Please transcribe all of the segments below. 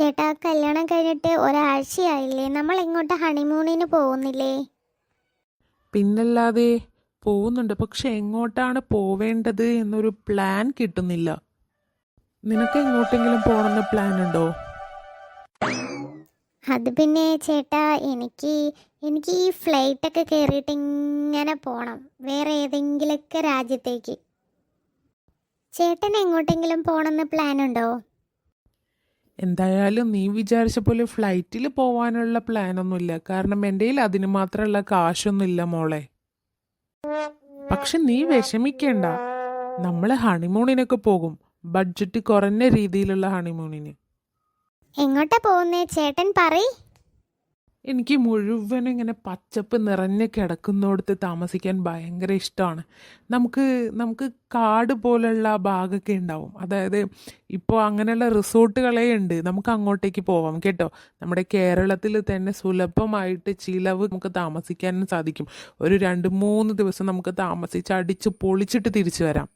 ചേട്ടാ, കല്യാണം കഴിഞ്ഞിട്ട് ഒരാഴ്ചയായില്ലേ? നമ്മൾ എങ്ങോട്ട് ഹണിമൂണിന് പോകുന്നില്ലേ? പിന്നല്ലാതെ പോകുന്നുണ്ട്. പക്ഷെ എങ്ങോട്ടാണ് പോവേണ്ടത് എന്നൊരു പ്ലാൻ കിട്ടുന്നില്ല. നിനക്ക് എങ്ങോട്ടെങ്കിലും പോകണമെന്ന് പ്ലാൻ ഉണ്ടോ? അത് പിന്നെ ചേട്ടാ, എനിക്ക് എനിക്ക് ഈ ഫ്ലൈറ്റൊക്കെ കയറിയിട്ട് ഇങ്ങനെ പോകണം, വേറെ ഏതെങ്കിലുമൊക്കെ രാജ്യത്തേക്ക്. ചേട്ടന് എങ്ങോട്ടെങ്കിലും പോകണമെന്ന് പ്ലാൻ ഉണ്ടോ? എന്തായാലും നീ വിചാരിച്ച പോലെ ഫ്ലൈറ്റിൽ പോവാനുള്ള പ്ലാനൊന്നുമില്ല. കാരണം എൻ്റെ കയ്യിൽ അതിന് മാത്രമുള്ള കാശൊന്നുമില്ല മോളെ. പക്ഷെ നീ വിഷമിക്കേണ്ട, നമ്മൾ ഹണിമൂണിനൊക്കെ പോകും. ബഡ്ജറ്റ് കുറഞ്ഞ രീതിയിലുള്ള ഹണിമൂണിന്. എങ്ങോട്ടാ പോകുന്നേ ചേട്ടൻ പറയ്. എനിക്ക് മുഴുവനും ഇങ്ങനെ പച്ചപ്പ് നിറഞ്ഞ് കിടക്കുന്നിടത്ത് താമസിക്കാൻ ഭയങ്കര ഇഷ്ടമാണ്. നമുക്ക് നമുക്ക് കാട് പോലുള്ള ഭാഗമൊക്കെ ഉണ്ടാവും. അതായത് ഇപ്പോൾ അങ്ങനെയുള്ള റിസോർട്ടുകളേ ഉണ്ട്. നമുക്ക് അങ്ങോട്ടേക്ക് പോവാം കേട്ടോ. നമ്മുടെ കേരളത്തിൽ തന്നെ സുലഭമായിട്ട് ചിലവ് നമുക്ക് താമസിക്കാനും സാധിക്കും. ഒരു 2-3 ദിവസം നമുക്ക് താമസിച്ച് അടിച്ച് പൊളിച്ചിട്ട് തിരിച്ചു വരാം.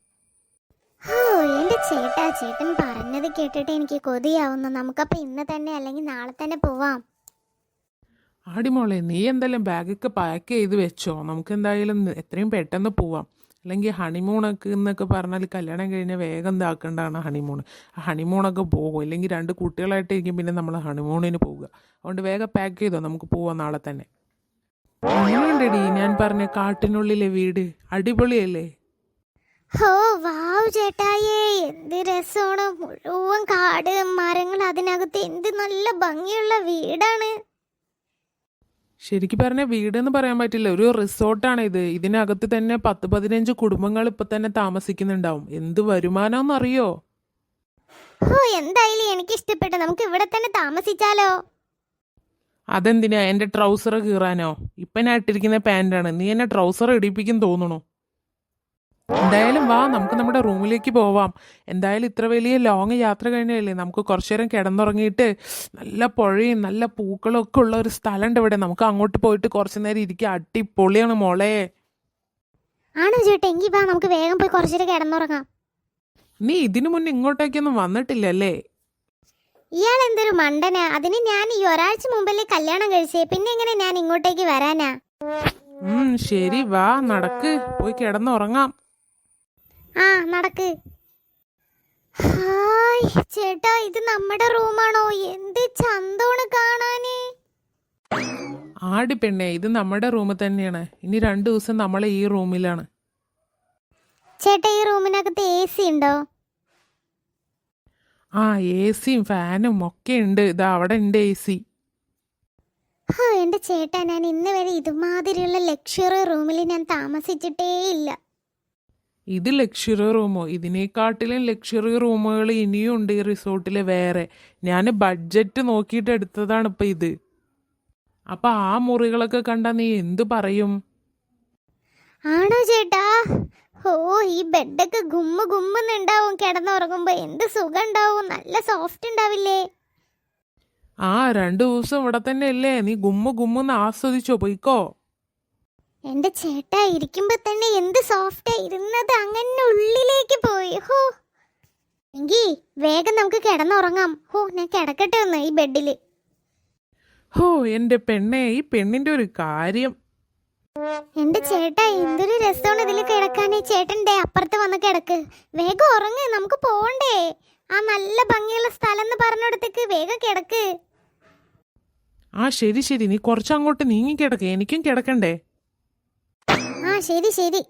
ഓ എൻ്റെ ചേട്ടാ, ചേട്ടൻ പറഞ്ഞത് കേട്ടിട്ട് എനിക്ക് കൊതിയാവുന്നു. നമുക്കപ്പോൾ ഇന്ന് തന്നെ അല്ലെങ്കിൽ നാളെ തന്നെ പോവാം. ആടിമോളെ, നീ എന്തായാലും ബാഗൊക്കെ പാക്ക് ചെയ്ത് വെച്ചോ. നമുക്ക് എന്തായാലും എത്രയും പെട്ടെന്ന് പോവാം. അല്ലെങ്കിൽ ഹണിമൂണൊക്കെ എന്നൊക്കെ പറഞ്ഞാൽ കല്യാണം കഴിഞ്ഞാൽ വേഗം ഇതാക്കേണ്ടതാണ് ഹണിമൂൺ. ഹണിമൂണൊക്കെ പോകും. ഇല്ലെങ്കിൽ 2 കുട്ടികളായിട്ടിരിക്കും പിന്നെ നമ്മൾ ഹണിമൂണിന് പോവുക. അതുകൊണ്ട് വേഗം പാക്ക് ചെയ്തോ, നമുക്ക് പോവാം നാളെ തന്നെ. എങ്ങനെയുണ്ടെടി ഞാൻ പറഞ്ഞ കാട്ടിനുള്ളിലെ വീട്? അടിപൊളിയല്ലേ? ഹോ വാവ് ചേട്ടായേ, എന്ത് രസമാണ്! മുഴുവൻ കാട്, മരങ്ങൾ, അതിനകത്ത് എന്ത് നല്ല ഭംഗിയുള്ള വീടാണ്. ശരിക്കും പറഞ്ഞാൽ വീടെന്ന് പറയാൻ പറ്റില്ല, ഒരു റിസോർട്ടാണ് ഇത്. ഇതിനകത്ത് തന്നെ 10-15 കുടുംബങ്ങൾ ഇപ്പൊ തന്നെ താമസിക്കുന്നുണ്ടാവും. എന്ത് വരുമാനമെന്നറിയോ? ഹോ എന്തായാലും എനിക്ക് ഇഷ്ടപ്പെട്ടു. നമുക്ക് ഇവിടെ തന്നെ താമസിച്ചാലോ? അതെന്തിനാ? എന്റെ ട്രൗസർ കീറാനോ? ഇപ്പൊ ഞാൻ ഇട്ടിരിക്കുന്ന പാന്റാണ്, നീ എന്നെ ട്രൗസർ ഇടിപ്പിക്കും തോന്നണു. എന്തായാലും വാ, നമുക്ക് നമ്മുടെ റൂമിലേക്ക് പോവാം. എന്തായാലും ഇത്ര വലിയ ലോങ് യാത്ര കഴിഞ്ഞല്ലേ, നമുക്ക് കുറച്ചു നേരം കിടന്നുറങ്ങിയിട്ട് നല്ല പുഴയും നല്ല പൂക്കളും ഒക്കെ ഉള്ള ഒരു സ്ഥലമുണ്ട് ഇവിടെ. നമുക്ക് അങ്ങോട്ട് പോയിട്ട് കുറച്ചു നേരം ഇരിക്കുക. അടിപൊളിയാണ് മോളെ. ആണോ ചേട്ടാ? എങ്കിൽ വാ, നമുക്ക് വേഗം പോയി കുറച്ചേരം കിടന്നുറങ്ങാം. നീ ഇതിനു മുന്നേ ഇങ്ങോട്ടേക്കൊന്നും വന്നിട്ടില്ലല്ലേ? ഇയാൾ എന്തൊരു മണ്ടനാ! അതിന് ഞാൻ ഈ ഒരാഴ്ച മുമ്പല്ലേ കല്യാണം കഴിച്ചേ, പിന്നെ എങ്ങനെ ഞാൻ ഇങ്ങോട്ടേക്ക് വരാനാ? ശരി, വാ നടക്ക്, പോയി കിടന്നുറങ്ങാം. ആ നടക്ക്. ഹായ് ചേട്ടാ, ഇത് നമ്മുടെ റൂമാണോ? എന്ത് ചന്തോണ് കാണാന്! ആടി പെണ്ണെ, ഇത് നമ്മുടെ റൂം തന്നെയാണ്. ഇനി 2 ദിവസം നമ്മൾ ഈ റൂമിലാണ്. ചേട്ടാ, ഈ റൂമിനകത്ത് AC ഉണ്ടോ? ആ, AC-യും ഫാനും ഒക്കെ ഉണ്ട്. ഇതാ അവിടെ ഉണ്ട് AC. ഹോ എൻ്റെ ചേട്ടാ, ഞാൻ ഇന്ന് വരെ ഇതുമാതിരിയുള്ള ലക്ഷറി റൂമിൽ ഞാൻ താമസിച്ചിട്ടേ ഇല്ല. ഇത് ലക്ഷറി റൂമോ? ഇതിനെക്കാട്ടിലും ലക്ഷറി റൂമുകൾ ഇനിയും ഉണ്ട് ഈ റിസോർട്ടിൽ വേറെ. ഞാൻ ബഡ്ജറ്റ് നോക്കിയിട്ട് എടുത്തതാണ് ഇപ്പം ഇത്. അപ്പം ആ മുറികളൊക്കെ കണ്ടാ നീ എന്തു പറയും? ആണോ ചേട്ടാ? ഓ, ഈ ബെഡൊക്കെ ഗുമ്മുന്നുണ്ടാവും. കിടന്നുറങ്ങുമ്പോ എന്ത് സുഖം ഉണ്ടാവും! നല്ല സോഫ്റ്റ് ഉണ്ടാവില്ലേ? ആ, 2 ദിവസം ഇവിടെ തന്നെ അല്ലേ, നീ ഗുമ്മെന്ന് ആസ്വദിച്ചോ, പോയിക്കോ. എന്റെ ചേട്ടാ, ഇരിക്കുമ്പോ തന്നെ എന്ത് സോഫ്റ്റാ ഇരുന്നത്, അങ്ങനെ ഉള്ളിലേക്ക് പോയി. ഹോ, എങ്കി വേഗം നമുക്ക് കിടന്നുറങ്ങാം. ഹോ, ഞാൻ കിടക്കട്ടെ ഒന്ന് ഈ ബെഡില്. ഹോ എൻ്റെ പെണ്ണെ, ഈ പെണ്ണിന്റെ ഒരു കാര്യം. എന്റെ ചേട്ടാ, എന്തൊരു രസമാണ് ഇതിൽ കിടക്കാനേ. ചേട്ടൻ്റെ അപ്പുറത്ത് വന്ന് കിടക്ക്. വേഗം ഉറങ്ങ്, നമുക്ക് പോണ്ടേ? ആ നല്ല ഭംഗിയുള്ള സ്ഥലം എന്ന് പറഞ്ഞിടത്തേക്ക് വേഗം കിടക്ക്. ആ ശരി, നീ കുറച്ചങ്ങോട്ട് നീങ്ങി കിടക്ക്, എനിക്കും കിടക്കണ്ടേ. ആ ശരി.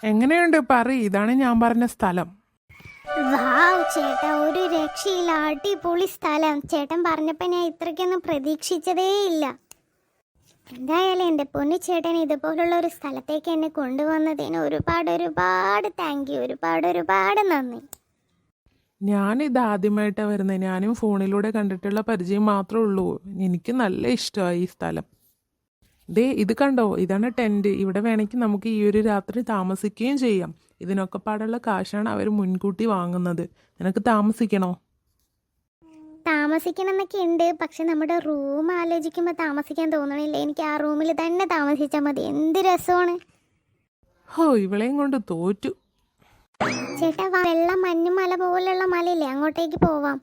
എങ്ങനെയുണ്ട് പറയ്, ഇതാണ് ഞാൻ പറഞ്ഞ സ്ഥലം. വാവ് ചേട്ടാ, ഒരു രക്ഷയില്ല, അടിപൊളി സ്ഥലം. ചേട്ടൻ പറഞ്ഞപ്പോ ഞാൻ ഇത്രയ്ക്കൊന്നും പ്രതീക്ഷിച്ചതേ ഇല്ല. എന്തായാലും എൻ്റെ പൊന്നു ചേട്ടൻ ഇതുപോലുള്ള ഒരു സ്ഥലത്തേക്ക് എന്നെ കൊണ്ടുവന്നതിന് ഒരുപാട് താങ്ക് യു. ഒരുപാട് നന്ദി. ഞാനിത് ആദ്യമായിട്ടാണ് വരുന്നത്. ഞാനും ഫോണിലൂടെ കണ്ടിട്ടുള്ള പരിചയം മാത്രമേ ഉള്ളൂ. എനിക്ക് നല്ല ഇഷ്ടമായി ഈ സ്ഥലം. ദേ ഇത് കണ്ടോ, ഇതാണ് ടെൻറ്റ്. ഇവിടെ വേണമെങ്കിൽ നമുക്ക് ഈ ഒരു രാത്രി താമസിക്കുകയും ചെയ്യാം. ഇതിനൊക്കെ പാടുള്ള കാശാണ് അവർ മുൻകൂട്ടി വാങ്ങുന്നത്. നിനക്ക് താമസിക്കണോ? താമസിക്കണം എന്നൊക്കെ ഉണ്ട്, പക്ഷെ നമ്മുടെ റൂം ആലോചിക്കുമ്പോൾ താമസിക്കാൻ തോന്നണില്ല. എനിക്ക് ആ റൂമിൽ തന്നെ താമസിച്ചാൽ മതി. എന്ത് രസമാണ്! ഹോ, ഇവളെയും കൊണ്ട് തോറ്റു. ചേട്ടാ, വെള്ളം മഞ്ഞുമല പോലുള്ള മലയില്ലേ, അങ്ങോട്ടേക്ക് പോവാം.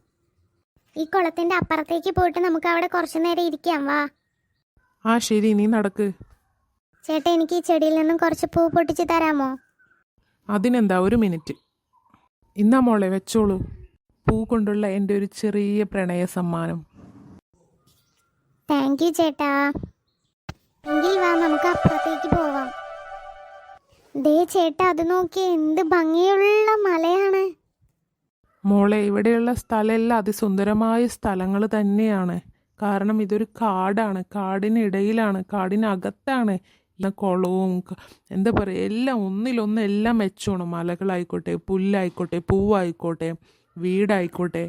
ഈ കുളത്തിന്റെ അപ്പുറത്തേക്ക് പോയിട്ട് നമുക്ക് അവിടെ കുറച്ചു നേരം ഇരിക്കാം, വാ. ആ ശരി, നീ നടക്ക്. ചേട്ടാ, എനിക്ക് ഈ ചെടിയിൽ നിന്നും കുറച്ച് പൂ പൊട്ടിച്ച് തരാമോ? അതിനെന്താ, ഒരു മിനിറ്റ്. ഇന്നാ മോളെ, വെച്ചോളൂ. പൂ കൊണ്ടുള്ള എൻ്റെ ഒരു ചെറിയ പ്രണയ സമ്മാനം. താങ്ക് യു ചേട്ടാ. എങ്കിൽ വാ, നമുക്ക് അപ്പുറത്തേക്ക് പോവാം. ദേ ചേട്ടാ, അത് നോക്കിയേ, എന്ത് ഭംഗിയുള്ള മലയാണ്. മോളെ, ഇവിടെയുള്ള സ്ഥലമെല്ലാം അതിസുന്ദരമായ സ്ഥലങ്ങൾ തന്നെയാണ്. കാരണം ഇതൊരു കാടാണ്, കാടിനിടയിലാണ്, കാടിനകത്താണ്. കുളവും എന്താ പറയുക, എല്ലാം ഒന്നിലൊന്ന് എല്ലാം മെച്ചമാണ്. മലകളായിക്കോട്ടെ, പുല്ലായിക്കോട്ടെ, പൂവായിക്കോട്ടെ, വീടായിക്കോട്ടെ,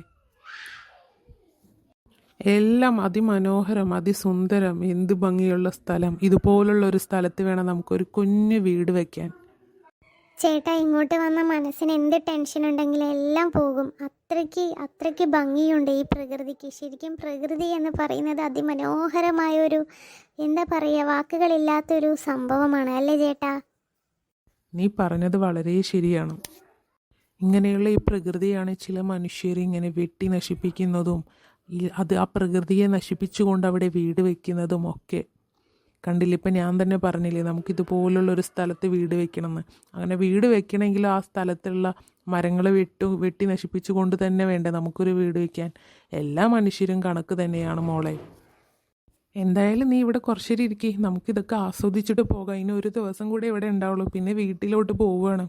എല്ലാം അതിമനോഹരം, അതിസുന്ദരം. എന്ത് ഭംഗിയുള്ള സ്ഥലം. ഇതുപോലുള്ള ഒരു സ്ഥലത്ത് വേണം നമുക്കൊരു കുഞ്ഞു വീട് വയ്ക്കാൻ. ചേട്ടാ, ഇങ്ങോട്ട് വന്ന മനസ്സിന് എന്ത് ടെൻഷൻ ഉണ്ടെങ്കിലും എല്ലാം പോകും. അത്രയ്ക്ക് ഭംഗിയുണ്ട് ഈ പ്രകൃതിക്ക്. ശരിക്കും പ്രകൃതി എന്ന് പറയുന്നത് അതിമനോഹരമായൊരു, എന്താ പറയുക, വാക്കുകളില്ലാത്തൊരു സംഭവമാണ്, അല്ലേ ചേട്ടാ? നീ പറഞ്ഞത് വളരെ ശരിയാണ്. ഇങ്ങനെയുള്ള ഈ പ്രകൃതിയാണ് ചില മനുഷ്യർ ഇങ്ങനെ വെട്ടി നശിപ്പിക്കുന്നതും ആ പ്രകൃതിയെ നശിപ്പിച്ചുകൊണ്ട് അവിടെ വീട് വയ്ക്കുന്നതും ഒക്കെ. കണ്ടില്ല, ഇപ്പം ഞാൻ തന്നെ പറഞ്ഞില്ലേ, നമുക്കിതുപോലുള്ളൊരു സ്ഥലത്ത് വീട് വെക്കണമെന്ന്. അങ്ങനെ വീട് വെക്കണമെങ്കിൽ ആ സ്ഥലത്തുള്ള മരങ്ങൾ വെട്ടി നശിപ്പിച്ചു കൊണ്ട് തന്നെ വേണ്ടേ നമുക്കൊരു വീട് വയ്ക്കാൻ. എല്ലാ മനുഷ്യരും കണക്ക് തന്നെയാണ് മോളെ. എന്തായാലും നീ ഇവിടെ കുറച്ചേരം ഇരിക്കേ, നമുക്കിതൊക്കെ ആസ്വദിച്ചിട്ട് പോകാം. ഇനി ഒരു ദിവസം കൂടെ ഇവിടെ ഉണ്ടാവുള്ളൂ, പിന്നെ വീട്ടിലോട്ട് പോവുകയാണ്.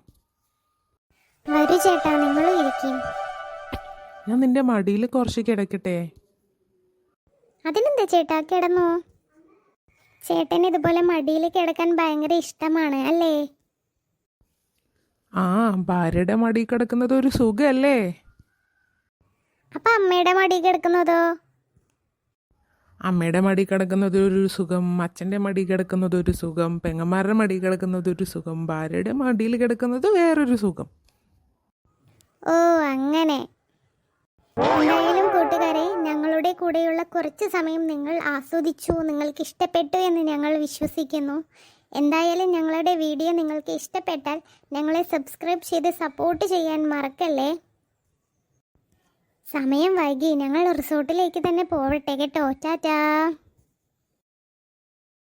വരൂ ചേട്ടാ, നിങ്ങളും ഇരിക്കും. ഞാൻ നിന്റെ മടിയിൽ കുറച്ച് കിടക്കട്ടെ? അതിനെന്താ ചേട്ടാ, കിടന്നോ. ചേട്ടന് ഇതുപോലെ മടിയിൽ കിടക്കാൻ ഭയങ്കര ഇഷ്ടമാണ്, അല്ലേ? ആ, ഭാര്യയുടെ മടി കിടക്കുന്നത് ഒരു സുഖമല്ലേ? അപ്പൊ അമ്മയുടെ മടി കിടക്കുന്നതോ? അമ്മയുടെ മടി കിടക്കുന്നത് ഒരു സുഖം, അച്ഛൻ്റെ മടി കിടക്കുന്നത് ഒരു സുഖം, പെങ്ങന്മാരുടെ മടി കിടക്കുന്നത് ഒരു സുഖം, ഭാര്യയുടെ മടിയിൽ കിടക്കുന്നത് വേറൊരു സുഖം. ഓ, അങ്ങനെ. എന്തായാലും കൂട്ടുകാരെ, ഞങ്ങളുടെ കൂടെയുള്ള കുറച്ച് സമയം നിങ്ങൾ ആസ്വദിച്ചു, നിങ്ങൾക്ക് ഇഷ്ടപ്പെട്ടു എന്ന് ഞങ്ങൾ വിശ്വസിക്കുന്നു. എന്തായാലും ഞങ്ങളുടെ വീഡിയോ നിങ്ങൾക്ക് ഇഷ്ടപ്പെട്ടാൽ ഞങ്ങളെ സബ്സ്ക്രൈബ് ചെയ്ത് സപ്പോർട്ട് ചെയ്യാൻ മറക്കല്ലേ. സമയം വൈകി, ഞങ്ങൾ റിസോർട്ടിലേക്ക് തന്നെ പോവട്ടെ കേട്ടോ. ടാറ്റാ.